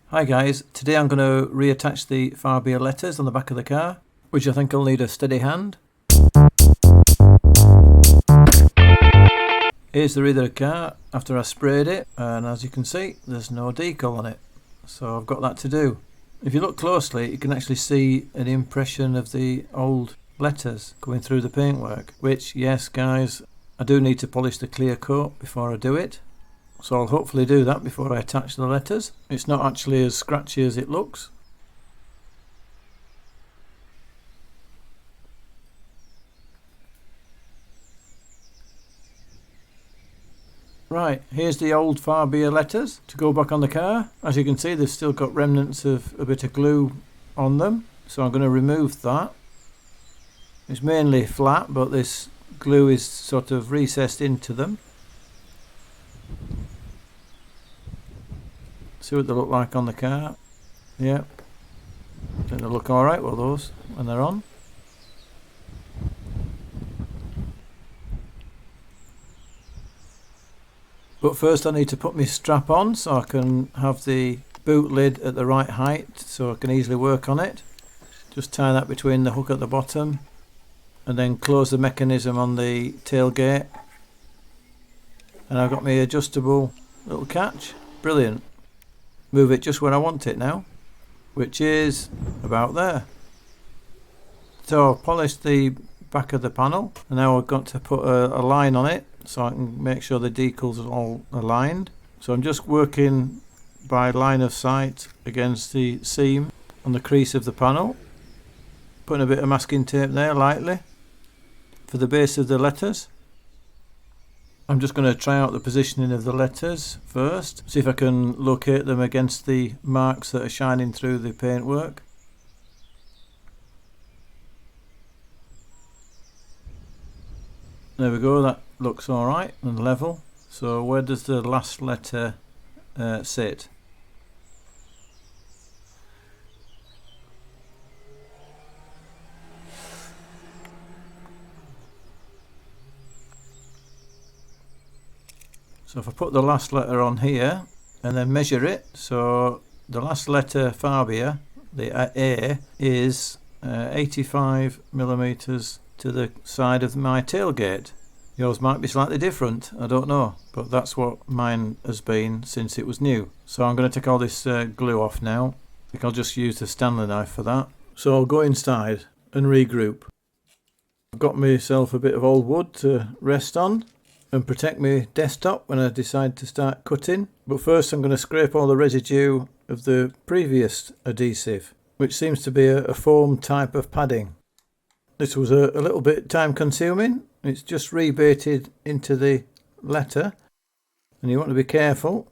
Hi guys, today I'm going to reattach the Fabia letters on the back of the car, which I think will need a steady hand. Here's the rear of the car after I sprayed it, and as you can see there's no decal on it, so I've got that to do. If you look closely you can actually see an impression of the old letters going through the paintwork, which, yes guys, I do need to polish the clear coat before I do it. So I'll hopefully do that before I attach the letters. It's not actually as scratchy as it looks. Right, here's the old Fabia letters to go back on the car. As you can see, they've still got remnants of a bit of glue on them, so I'm going to remove that. It's mainly flat, but this glue is sort of recessed into them. See what they look like on the car. Yeah, I think they look alright, well, those, when they're on. But first I need to put my strap on so I can have the boot lid at the right height so I can easily work on it. Just tie that between the hook at the bottom and then close the mechanism on the tailgate. And I've got my adjustable little catch. Brilliant. Move it just where I want it now, which is about there. So I've polished the back of the panel and now I've got to put a line on it so I can make sure the decals are all aligned. So I'm just working by line of sight against the seam on the crease of the panel, putting a bit of masking tape there lightly for the base of the letters. I'm just going to try out the positioning of the letters first, see if I can locate them against the marks that are shining through the paintwork. There we go, that looks alright and level. So where does the last letter sit? So if I put the last letter on here and then measure it, so the last letter Fabia, the A, is 85 millimeters to the side of my tailgate. Yours might be slightly different, I don't know, but that's what mine has been since it was new. So I'm going to take all this glue off now. I think I'll just use the Stanley knife for that. So I'll go inside and regroup. I've got myself a bit of old wood to rest on and protect my desktop when I decide to start cutting. But first I'm going to scrape all the residue of the previous adhesive, which seems to be a foam type of padding. This was a little bit time consuming. It's just rebaited into the letter and you want to be careful.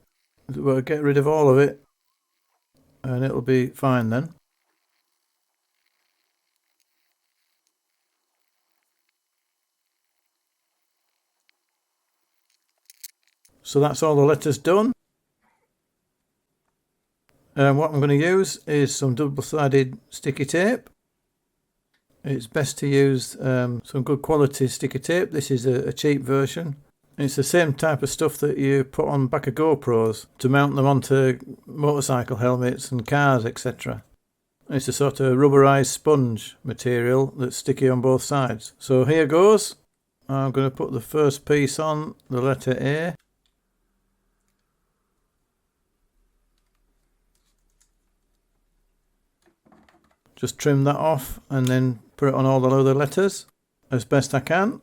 Well, get rid of all of it and it'll be fine then. So that's all the letters done. And what I'm going to use is some double-sided sticky tape. It's best to use some good quality sticky tape. This is a cheap version. It's the same type of stuff that you put on back of GoPros to mount them onto motorcycle helmets and cars, etc. It's a sort of rubberized sponge material that's sticky on both sides. So here goes. I'm going to put the first piece on, the letter A. Just trim that off and then put it on all the other letters as best I can.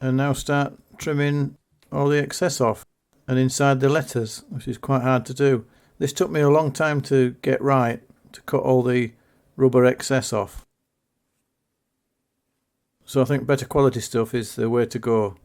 And now start trimming all the excess off and inside the letters, which is quite hard to do. This took me a long time to get right, to cut all the rubber excess off. So I think better quality stuff is the way to go.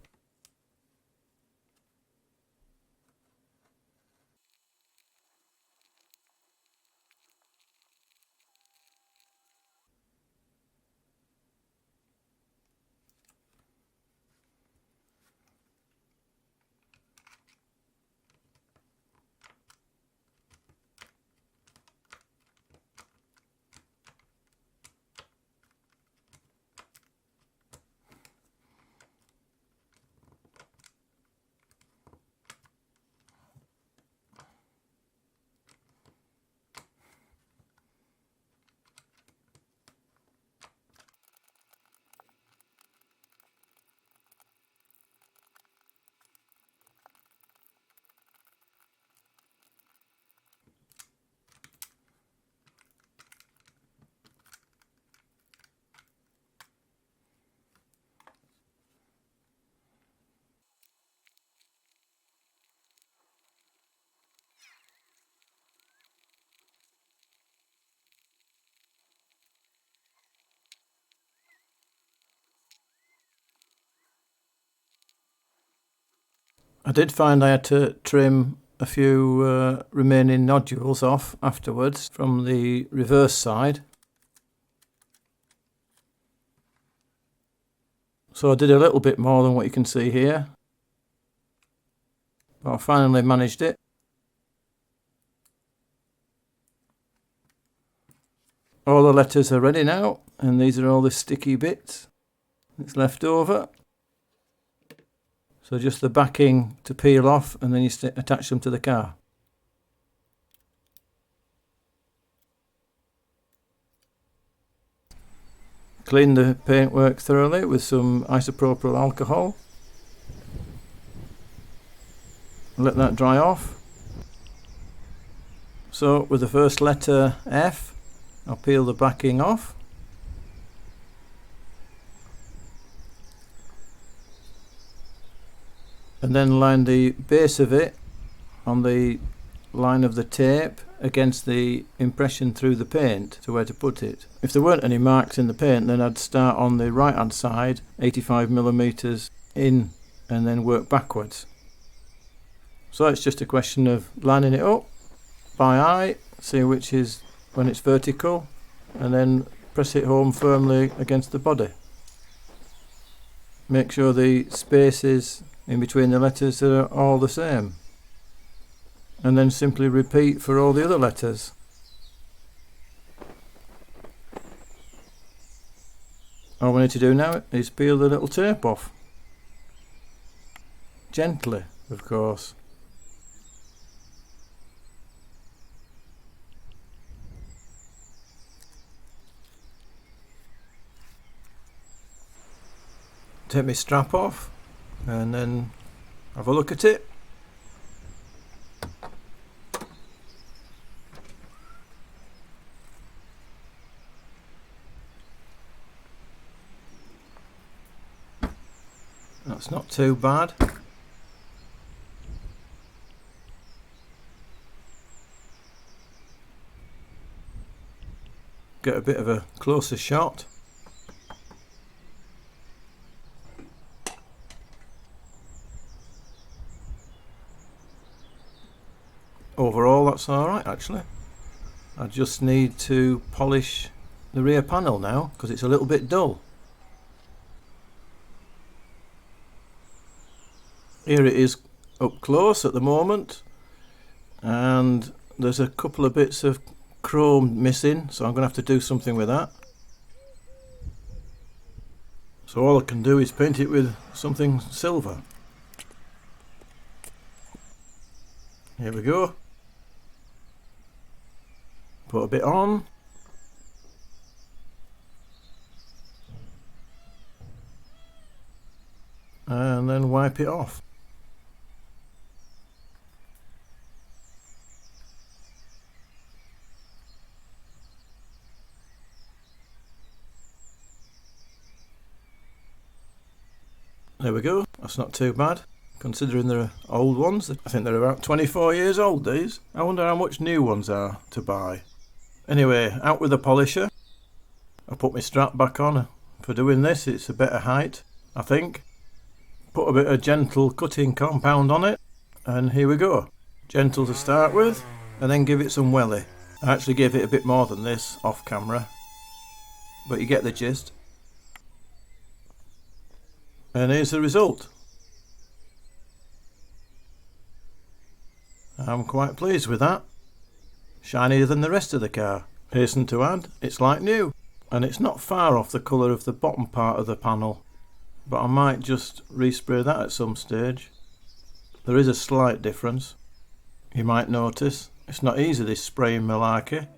I did find I had to trim a few remaining nodules off afterwards from the reverse side. So I did a little bit more than what you can see here, but I finally managed it. All the letters are ready now, and these are all the sticky bits that's left over. So just the backing to peel off, and then you attach them to the car. Clean the paintwork thoroughly with some isopropyl alcohol. Let that dry off. So with the first letter F, I'll peel the backing off. And then line the base of it on the line of the tape against the impression through the paint to where to put it. If there weren't any marks in the paint, then I'd start on the right hand side 85mm in and then work backwards. So it's just a question of lining it up by eye, see which is when it's vertical, and then press it home firmly against the body. Make sure the spaces in between the letters are all the same, and then simply repeat for all the other letters. All we need to do now is peel the little tape off. Gently, of course. Take my strap off and then have a look at it. That's not too bad. Get a bit of a closer shot. Overall that's alright actually. I just need to polish the rear panel now because it's a little bit dull. Here it is up close at the moment, and there's a couple of bits of chrome missing, so I'm going to have to do something with that. So all I can do is paint it with something silver. Here we go. Put a bit on. And then wipe it off. There we go, that's not too bad, considering they're old ones. I think they're about 24 years old, these. I wonder how much new ones are to buy. Anyway, out with the polisher. I put my strap back on. For doing this, it's a better height, I think. Put a bit of gentle cutting compound on it, and here we go. Gentle to start with, and then give it some welly. I actually gave it a bit more than this off camera, but you get the gist. And here's the result. I'm quite pleased with that. Shinier than the rest of the car. Hasten to add, it's like new, and it's not far off the colour of the bottom part of the panel, but I might just respray that at some stage. There is a slight difference, you might notice. It's not easy, this spraying malarkey.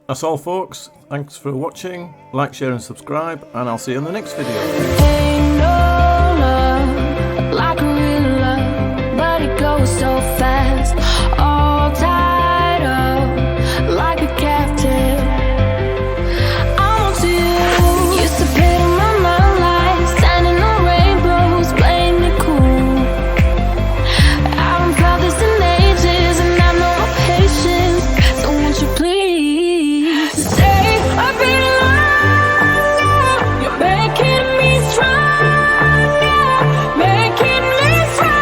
That's all folks, thanks for watching, like, share and subscribe, and I'll see you in the next video. Like a real love, but it goes so fast, all tied up like a captive. I want you. Used to pay my mind like standing on rainbows, playing it cool. I haven't felt this in ages, and I know my patience. So won't you please stay a bit longer? You're making me strong. Making me strong.